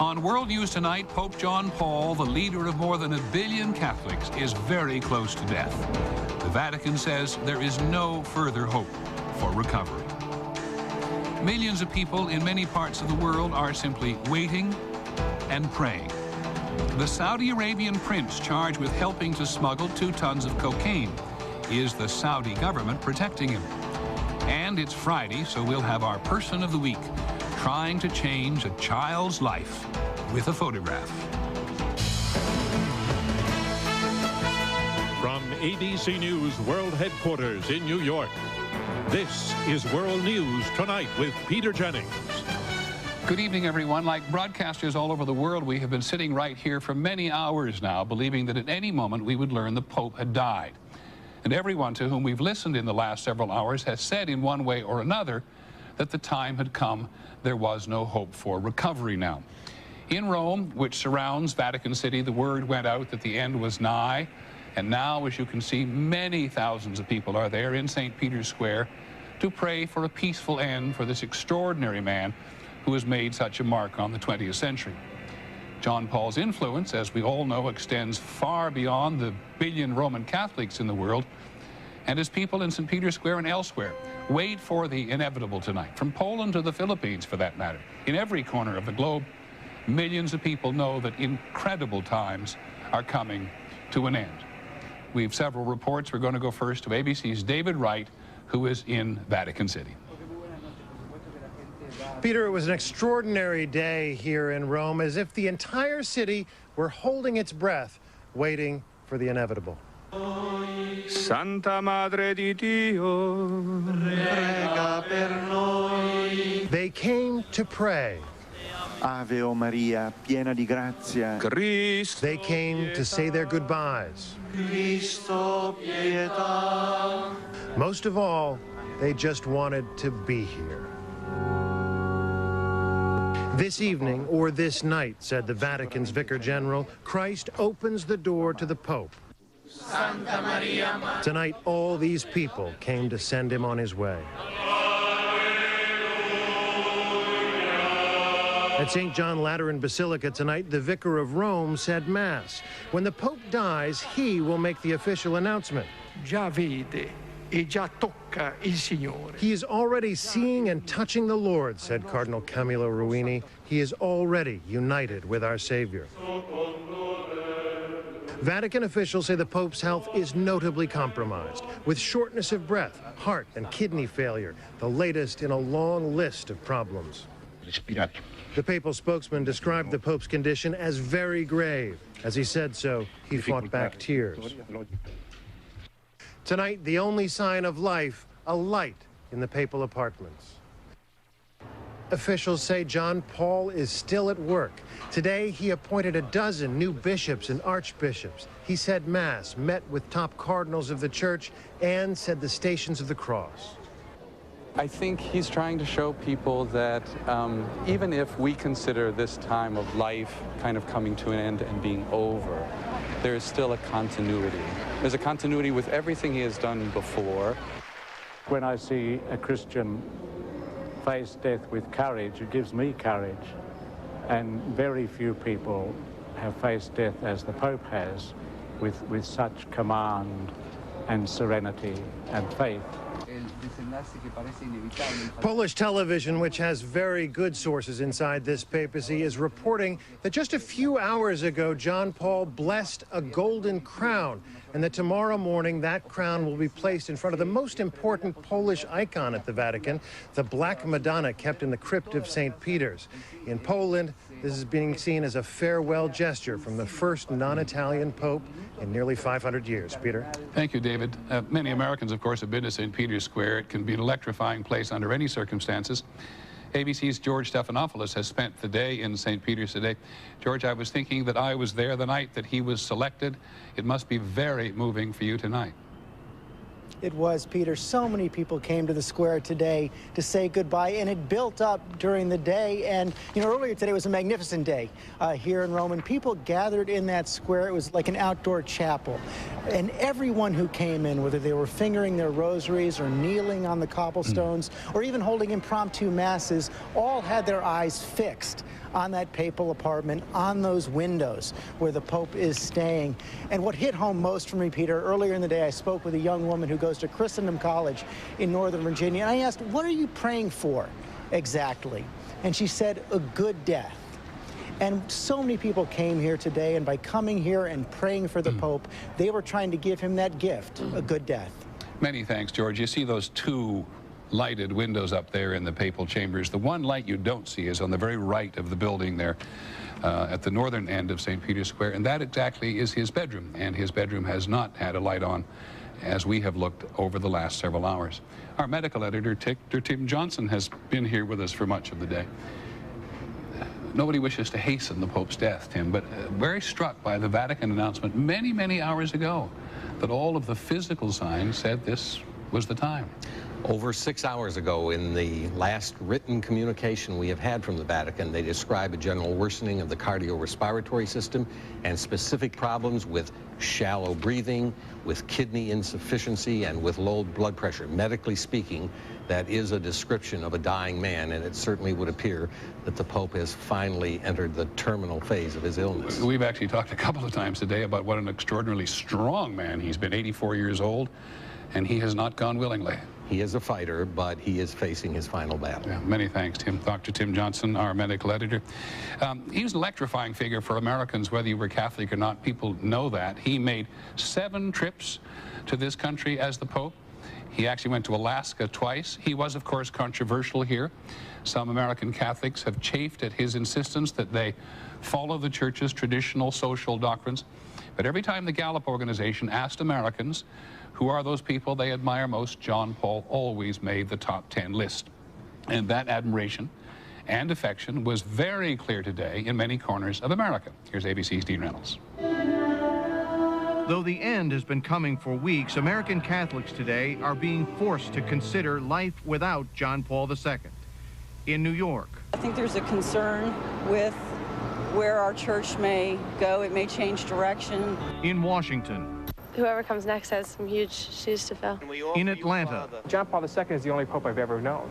On World News Tonight, Pope John Paul, the leader of more than 1 billion Catholics, is very close to death. The Vatican says there is no further hope for recovery. Millions of people in many parts of the world are simply waiting and praying. The Saudi Arabian prince charged with helping to smuggle 2 tons of cocaine. Is the Saudi government protecting him? And it's Friday, so we'll have our Person of the Week, trying to change a child's life with a photograph. From ABC News World Headquarters in New York, this is World News Tonight with Peter Jennings. Good evening, everyone. Like broadcasters all over the world, we have been sitting right here for many hours now, believing that at any moment we would learn the Pope had died. And everyone to whom we've listened in the last several hours has said in one way or another that the time had come. There was no hope for recovery now. In Rome, which surrounds Vatican City, the word went out that the end was nigh. And now, as you can see, many thousands of people are there in St. Peter's Square to pray for a peaceful end for this extraordinary man who has made such a mark on the 20th century. John Paul's influence, as we all know, extends far beyond the 1 billion Roman Catholics in the world. And as people in St. Peter's Square and elsewhere wait for the inevitable tonight, from Poland to the Philippines for that matter, in every corner of the globe, millions of people know that incredible times are coming to an end. We have several reports. We're going to go first to ABC's David Wright, who is in Vatican City. Peter, it was an extraordinary day here in Rome, as if the entire city were holding its breath, waiting for the inevitable. Santa Madre di Dio, prega per noi. They came to pray. Ave o Maria, piena di grazia. Cristo, They came to say their goodbyes. Cristo, pietà. Most of all, they just wanted to be here. This evening, or this night, said the Vatican's Vicar General, Christ opens the door to the Pope. Santa Maria, Tonight, all these people came to send him on his way. At St. John Lateran Basilica tonight, the Vicar of Rome said Mass. When the Pope dies, he will make the official announcement. Già vede e già tocca il Signore. He is already seeing and touching the Lord, said Cardinal Camillo Ruini. He is already united with our Savior. Vatican officials say the Pope's health is notably compromised, with shortness of breath, heart and kidney failure, the latest in a long list of problems. The papal spokesman described the Pope's condition as very grave. As he said so, he fought back tears. Tonight, the only sign of life, a light in the papal apartments. Officials say John Paul is still at work. Today, he appointed 12 new bishops and archbishops. He said Mass, met with top cardinals of the Church, and said the Stations of the Cross. I think he's trying to show people that even if we consider this time of life kind of coming to an end and being over, there is still a continuity. There's a continuity with everything he has done before. When I see a Christian face death with courage, it gives me courage. And very few people have faced death as the Pope has, with such command and serenity and faith. Polish television, which has very good sources inside this papacy, is reporting that just a few hours ago, John Paul blessed a golden crown, and that tomorrow morning that crown will be placed in front of the most important Polish icon at the Vatican, the Black Madonna kept in the crypt of St. Peter's. In Poland, this is being seen as a farewell gesture from the first non-Italian pope in nearly 500 years. Peter? Thank you, David. Many Americans, of course, have been to St. Peter's Square. It can be an electrifying place under any circumstances. ABC's George Stephanopoulos has spent the day in St. Peter's today. George, I was thinking that I was there the night that he was selected. It must be very moving for you tonight. It was, Peter. So many people came to the square today to say goodbye, and it built up during the day. And, you know, earlier today was a magnificent day here in Rome, and people gathered in that square. It was like an outdoor chapel. And everyone who came in, whether they were fingering their rosaries or kneeling on the cobblestones or even holding impromptu masses, all had their eyes fixed on that papal apartment, on those windows where the Pope is staying. And what hit home most for me, Peter, earlier in the day I spoke with a young woman who goes to Christendom College in Northern Virginia, and I asked, what are you praying for exactly? And she said, a good death. And so many people came here today, and by coming here and praying for the Pope, they were trying to give him that gift, a good death. Many thanks, George. You see those two lighted windows up there in the papal chambers. The one light you don't see is on the very right of the building there at the northern end of St. Peter's Square, and that exactly is his bedroom, and his bedroom has not had a light on as we have looked over the last several hours. Our medical editor, Tim Johnson, has been here with us for much of the day. Nobody wishes to hasten the Pope's death, Tim, but very struck by the Vatican announcement many, many hours ago that all of the physical signs said this was the time. Over 6 hours ago, in the last written communication we have had from the Vatican, they describe a general worsening of the cardiorespiratory system and specific problems with shallow breathing, with kidney insufficiency, and with low blood pressure. Medically speaking, that is a description of a dying man, and it certainly would appear that the Pope has finally entered the terminal phase of his illness. We've actually talked a couple of times today about what an extraordinarily strong man he's been, 84 years old, and he has not gone willingly. He is a fighter, but he is facing his final battle. Yeah, many thanks, Tim. Dr. Tim Johnson, our medical editor. He was an electrifying figure for Americans, whether you were Catholic or not. People know that. He made 7 trips to this country as the Pope. He actually went to Alaska twice. He was, of course, controversial here. Some American Catholics have chafed at his insistence that they follow the Church's traditional social doctrines. But every time the Gallup organization asked Americans who are those people they admire most, John Paul always made the top 10 list. And that admiration and affection was very clear today in many corners of America. Here's ABC's Dean Reynolds. Though the end has been coming for weeks, American Catholics today are being forced to consider life without John Paul II. In New York, I think there's a concern with where our church may go. It may change direction. In Washington, whoever comes next has some huge shoes to fill. In Atlanta, John Paul II is the only pope I've ever known.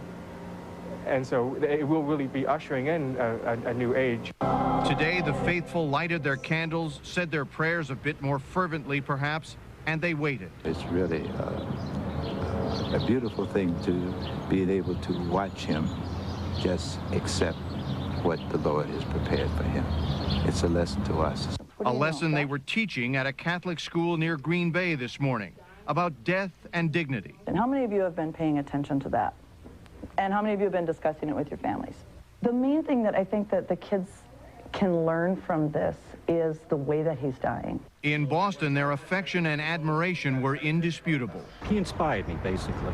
And so it will really be ushering in a new age. Today, the faithful lighted their candles, said their prayers a bit more fervently, perhaps, and they waited. It's really a beautiful thing to be able to watch him just accept what the Lord has prepared for him. It's a lesson to us. A lesson they were teaching at a Catholic school near Green Bay this morning about death and dignity. And how many of you have been paying attention to that? And how many of you have been discussing it with your families? The main thing that I think that the kids can learn from this is the way that he's dying. In Boston, their affection and admiration were indisputable. He inspired me, basically.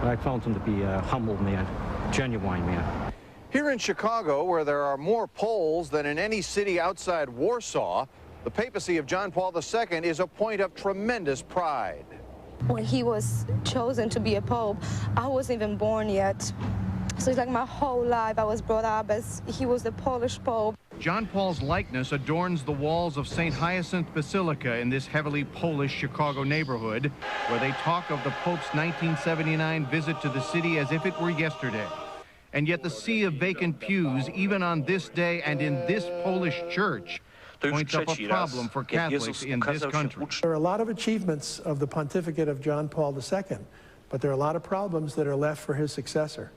And I found him to be a humble man, genuine man. Here in Chicago, where there are more Poles than in any city outside Warsaw, the papacy of John Paul II is a point of tremendous pride. When he was chosen to be a pope, I wasn't even born yet. So it's like my whole life I was brought up as he was the Polish pope. John Paul's likeness adorns the walls of St. Hyacinth Basilica in this heavily Polish Chicago neighborhood, where they talk of the Pope's 1979 visit to the city as if it were yesterday. And yet the sea of vacant pews, even on this day and in this Polish church, points up a problem for Catholics in this country. There are a lot of achievements of the pontificate of John Paul II, but there are a lot of problems that are left for his successor.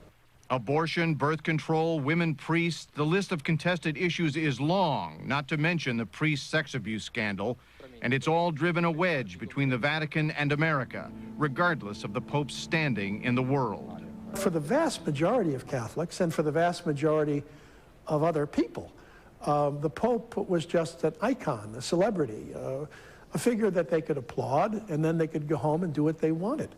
Abortion, birth control, women priests, the list of contested issues is long, not to mention the priest sex abuse scandal, and it's all driven a wedge between the Vatican and America, regardless of the Pope's standing in the world. For the vast majority of Catholics and for the vast majority of other people, the Pope was just an icon, a celebrity, a figure that they could applaud, and then they could go home and do what they wanted.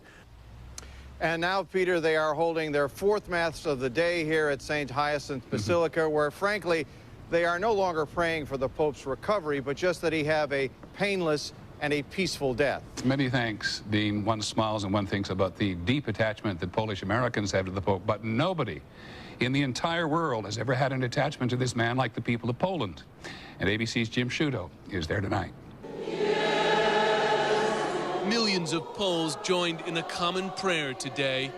And now, Peter, they are holding their 4th Mass of the day here at St. Hyacinth Basilica, where, frankly, they are no longer praying for the Pope's recovery, but just that he have a painless and a peaceful death. Many thanks, Dean. One smiles and one thinks about the deep attachment that Polish Americans have to the Pope, but nobody in the entire world has ever had an attachment to this man like the people of Poland. And ABC's Jim Sciutto is there tonight. Millions of Poles joined in a common prayer today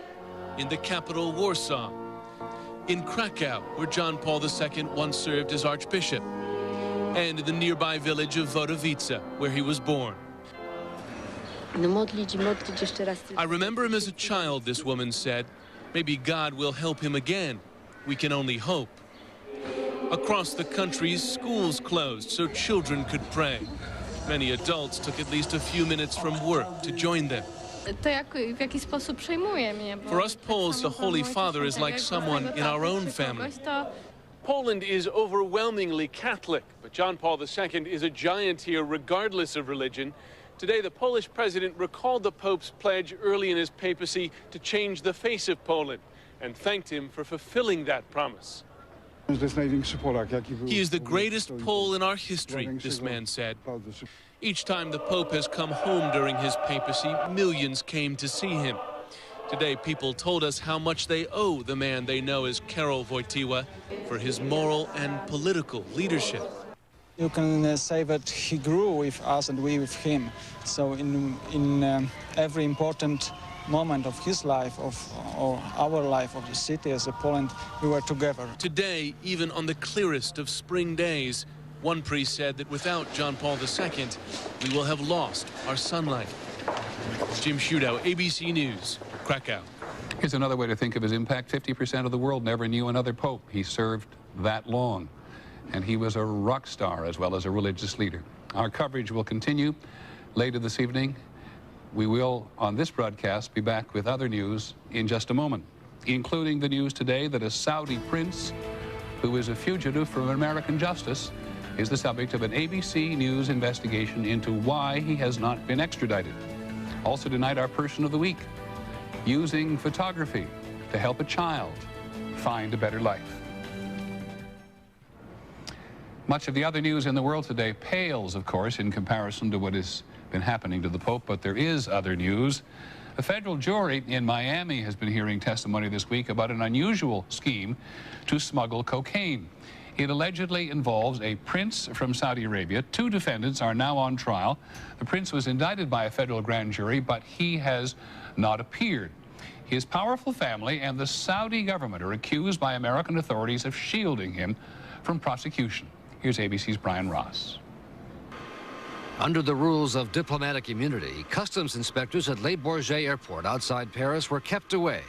in the capital, Warsaw, in Krakow, where John Paul II once served as Archbishop, and in the nearby village of Wodowice, where he was born. I remember him as a child, this woman said. Maybe God will help him again. We can only hope. Across the country, schools closed so children could pray. Many adults took at least a few minutes from work to join them. For us Poles, the Holy Father is like someone in our own family. Poland is overwhelmingly Catholic, but John Paul II is a giant here regardless of religion. Today, the Polish president recalled the Pope's pledge early in his papacy to change the face of Poland and thanked him for fulfilling that promise. He is the greatest Pole in our history, this man said. Each time the Pope has come home during his papacy, millions came to see him. Today, people told us how much they owe the man they know as Karol Wojtyła for his moral and political leadership. You can say that he grew with us and we with him. So in every important moment of his life, or our life, of the city as a Poland, we were together. Today, even on the clearest of spring days, one priest said that without John Paul II, we will have lost our sunlight. Jim Sciutto, ABC News, Krakow. Here's another way to think of his impact. 50% of the world never knew another pope. He served that long, and he was a rock star as well as a religious leader. Our coverage will continue later this evening. We will, on this broadcast, be back with other news in just a moment, including the news today that a Saudi prince who is a fugitive from American justice is the subject of an ABC News investigation into why he has not been extradited. Also tonight, our person of the week, using photography to help a child find a better life. Much of the other news in the world today pales, of course, in comparison to what has been happening to the Pope, but there is other news. A federal jury in Miami has been hearing testimony this week about an unusual scheme to smuggle cocaine. It allegedly involves a prince from Saudi Arabia. Two defendants are now on trial. The prince was indicted by a federal grand jury, but he has not appeared. His powerful family and the Saudi government are accused by American authorities of shielding him from prosecution. Here's ABC's Brian Ross. Under the rules of diplomatic immunity, customs inspectors at Le Bourget Airport outside Paris were kept away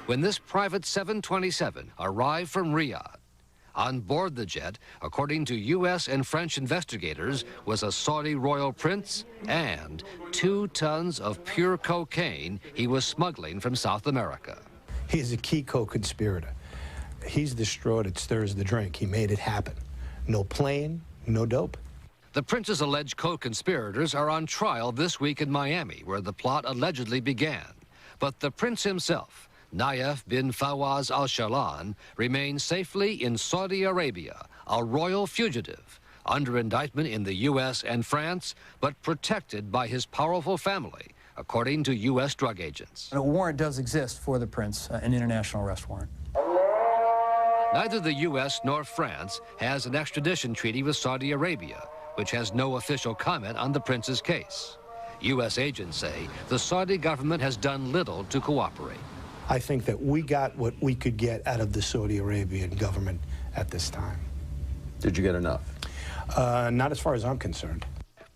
when this private 727 arrived from Riyadh. On board the jet, according to U.S. and French investigators, was a Saudi royal prince and 2 tons of pure cocaine he was smuggling from South America. He's a key co-conspirator. He's the straw that stirs the drink. He made it happen. No plane, no dope. The prince's alleged co-conspirators are on trial this week in Miami, where the plot allegedly began. But the prince himself, Nayef bin Fawaz al-Shalan, remains safely in Saudi Arabia, a royal fugitive, under indictment in the U.S. and France, but protected by his powerful family, according to U.S. drug agents. A warrant does exist for the prince, an international arrest warrant. Neither the U.S. nor France has an extradition treaty with Saudi Arabia, which has no official comment on the prince's case. U.S. agents say the Saudi government has done little to cooperate. I think that we got what we could get out of the Saudi Arabian government at this time. Did you get enough? Not as far as I'm concerned.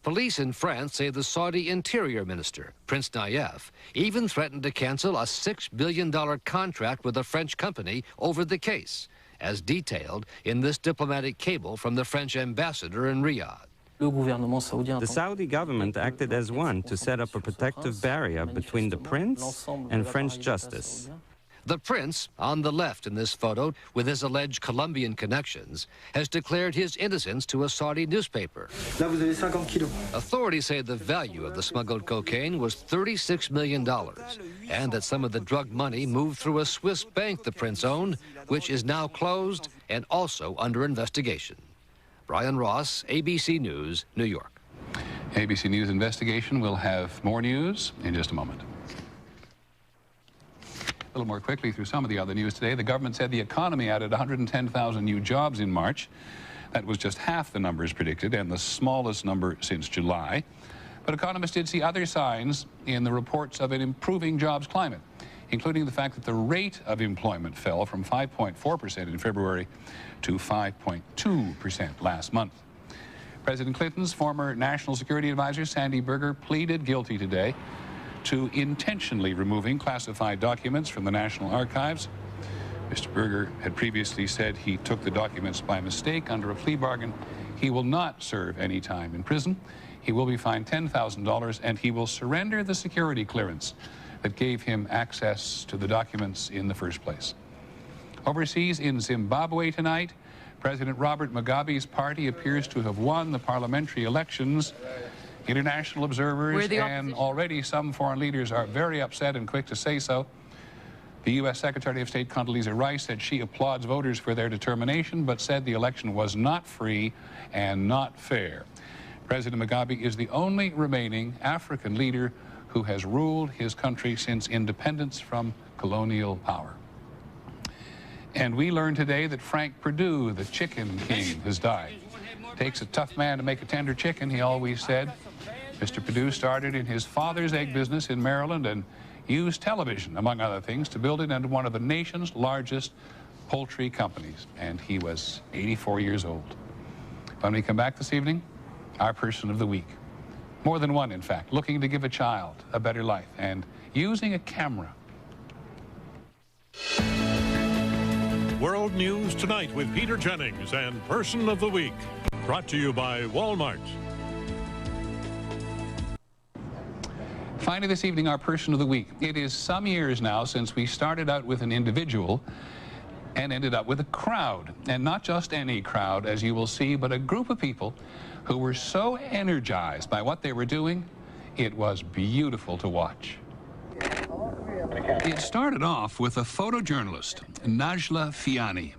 Police in France say the Saudi Interior Minister, Prince Nayef, even threatened to cancel a $6 billion contract with a French company over the case, as detailed in this diplomatic cable from the French ambassador in Riyadh. The Saudi government acted as one to set up a protective barrier between the prince and French justice. The prince, on the left in this photo, with his alleged Colombian connections, has declared his innocence to a Saudi newspaper. Authorities say the value of the smuggled cocaine was $36 million, and that some of the drug money moved through a Swiss bank the prince owned, which is now closed and also under investigation. Brian Ross, ABC News, New York. ABC News investigation will have more news in just a moment. A little more quickly through some of the other news today. The government said the economy added 110,000 new jobs in March. That was just half the numbers predicted and the smallest number since July. But economists did see other signs in the reports of an improving jobs climate, including the fact that the rate of employment fell from 5.4% in February to 5.2% last month. President Clinton's former National Security Advisor, Sandy Berger, pleaded guilty today to intentionally removing classified documents from the National Archives. Mr. Berger had previously said he took the documents by mistake under a plea bargain. He will not serve any time in prison. He will be fined $10,000, and he will surrender the security clearance that gave him access to the documents in the first place. Overseas in Zimbabwe tonight, President Robert Mugabe's party appears to have won the parliamentary elections. International observers and already some foreign leaders are very upset and quick to say so. The U.S. Secretary of State Condoleezza Rice said she applauds voters for their determination, but said the election was not free and not fair. President Mugabe is the only remaining African leader who has ruled his country since independence from colonial power. And we learned today that Frank Perdue, the chicken king, has died. Takes a tough man to make a tender chicken, he always said. Mr. Perdue started in his father's egg business in Maryland and used television, among other things, to build it into one of the nation's largest poultry companies. And he was 84 years old. When we come back this evening, our person of the week. More than one, in fact, looking to give a child a better life and using a camera. World News Tonight with Peter Jennings and Person of the Week. Brought to you by Walmart. Finally this evening, our Person of the Week. It is some years now since we started out with an individual and ended up with a crowd. And not just any crowd, as you will see, but a group of people who were so energized by what they were doing, it was beautiful to watch. It started off with a photojournalist, Najla Fiani.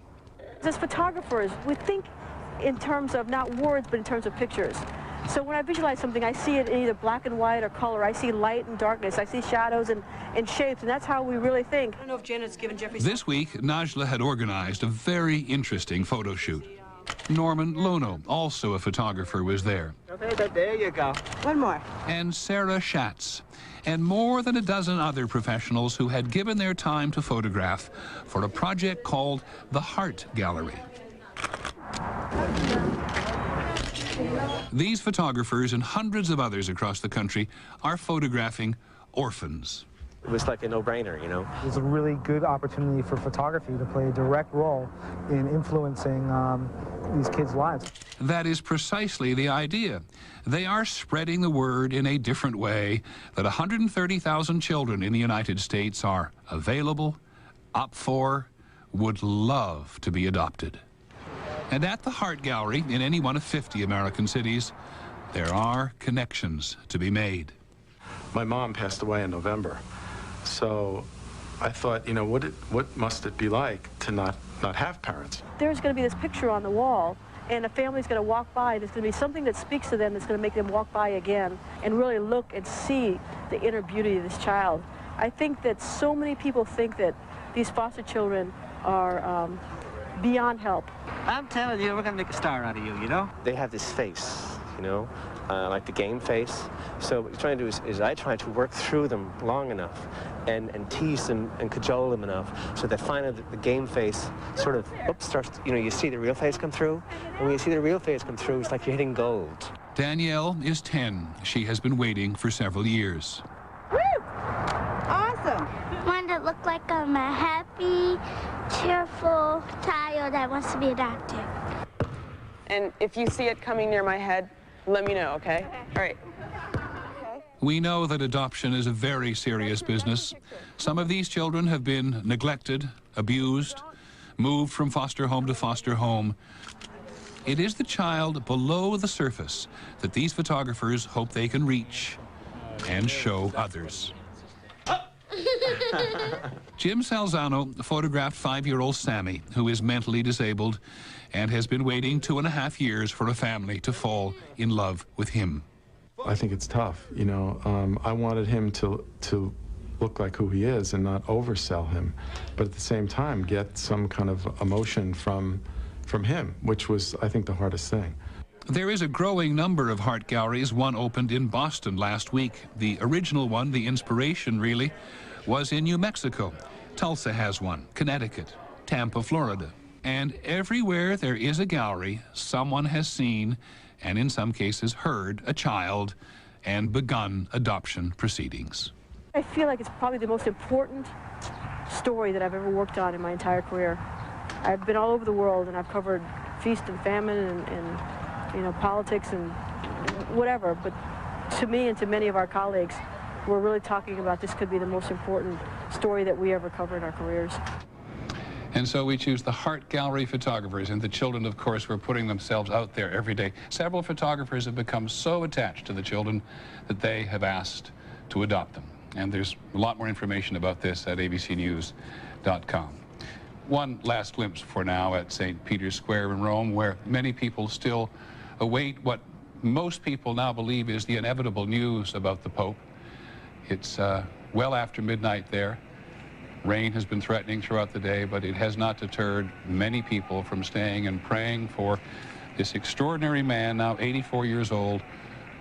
As photographers, we think in terms of not words, but in terms of pictures. So when I visualize something, I see it in either black and white or color. I see light and darkness. I see shadows and shapes, and that's how we really think. I don't know if Janet's given Jeffrey... This week, Najla had organized a very interesting photo shoot. Norman Luno, also a photographer, was there. Okay, there you go. One more. And Sarah Schatz, and more than a dozen other professionals who had given their time to photograph for a project called the Heart Gallery. These photographers and hundreds of others across the country are photographing orphans. It was like a no-brainer, you know. It was a really good opportunity for photography to play a direct role in influencing these kids' lives. That is precisely the idea. They are spreading the word in a different way that 130,000 children in the United States are available, up for, would love to be adopted. And at the Heart Gallery, in any one of 50 American cities, there are connections to be made. My mom passed away in November, so I thought, you know, what must it be like to not have parents? There's going to be this picture on the wall, and a family's going to walk by. There's going to be something that speaks to them that's going to make them walk by again and really look and see the inner beauty of this child. I think that so many people think that these foster children are beyond help. I'm telling you, we're going to make a star out of you, you know? They have this face, you know, like the game face. So what you're trying to do is I try to work through them long enough and tease them and cajole them enough so that finally the game face sort of, starts, you know, you see the real face come through. And when you see the real face come through, it's like you're hitting gold. Danielle is 10. She has been waiting for several years. Woo! Awesome. One that looked like I'm a happy, cheerful child that wants to be adopted. And if you see it coming near my head, let me know, okay? All right. We know that adoption is a very serious business. Some of these children have been neglected, abused, moved from foster home to foster home. It is the child below the surface that these photographers hope they can reach and show others. Jim Salzano photographed 5-year-old Sammy, who is mentally disabled and has been waiting 2.5 years for a family to fall in love with him. I think it's tough. You know, I wanted him to look like who he is and not oversell him, but at the same time get some kind of emotion from him, which was, I think, the hardest thing. There is a growing number of heart galleries. One opened in Boston last week. The original one, the inspiration really, was in New Mexico. Tulsa has one, Connecticut, Tampa, Florida. And everywhere there is a gallery, someone has seen, and in some cases heard, a child and begun adoption proceedings. I feel like it's probably the most important story that I've ever worked on in my entire career. I've been all over the world and I've covered feast and famine and you know, politics and whatever, but to me and to many of our colleagues, we're really talking about this could be the most important story that we ever cover in our careers. And so we choose the Heart Gallery photographers, and the children, of course, were putting themselves out there every day. Several photographers have become so attached to the children that they have asked to adopt them. And there's a lot more information about this at abcnews.com. One last glimpse for now at St. Peter's Square in Rome, where many people still await what most people now believe is the inevitable news about the Pope. It's well after midnight there. Rain has been threatening throughout the day, but it has not deterred many people from staying and praying for this extraordinary man, now 84 years old,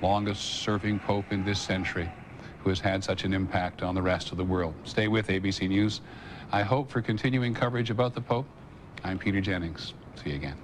longest-serving Pope in this century, who has had such an impact on the rest of the world. Stay with ABC News. I hope for continuing coverage about the Pope. I'm Peter Jennings. See you again.